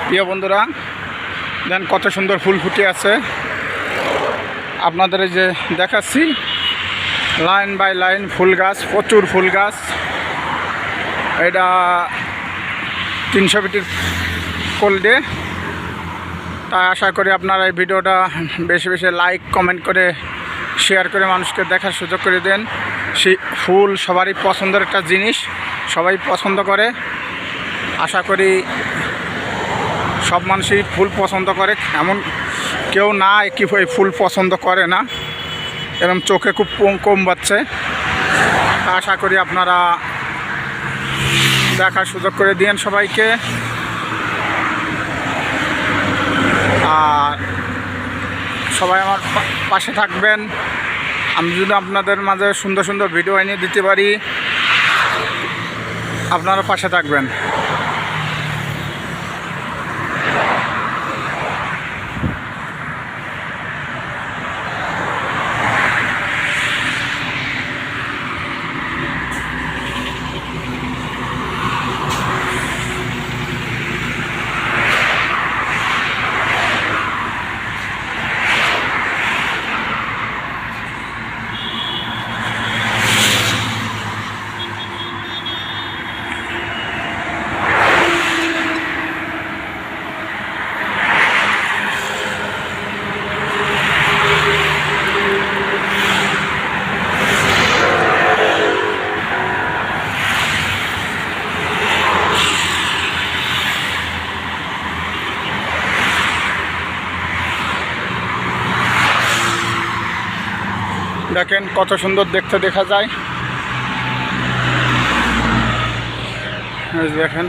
প্রিয় বন্ধুরা, দেন কত সুন্দর ফুল ফুটে আছে। আপনাদের এই যে দেখাচ্ছি লাইন বাই লাইন ফুল গাছ, প্রচুর ফুল গাছ। এটা 300 ফিটের কোল্ডে। তাই আশা করি আপনারা এই ভিডিওটা বেশি বেশি লাইক কমেন্ট করে শেয়ার করে মানুষকে দেখার সুযোগ করে দেন। সেই ফুল সবারই পছন্দের একটা জিনিস, সবাই পছন্দ করে। আশা করি সব মানুষই ফুল পছন্দ করে, এমন কেউ না কি ফুল পছন্দ করে না, এরকম চোখে খুব কম বাচ্ছে। আশা করি আপনারা দেখার সুযোগ করে দিন সবাইকে। আর সবাই আমার পাশে থাকবেন। আমি যদি আপনাদের মাঝে সুন্দর সুন্দর ভিডিও এনে দিতে পারি, আপনারা পাশে থাকবেন। দেখেন কত সুন্দর দেখতে দেখা যায়। দেখেন।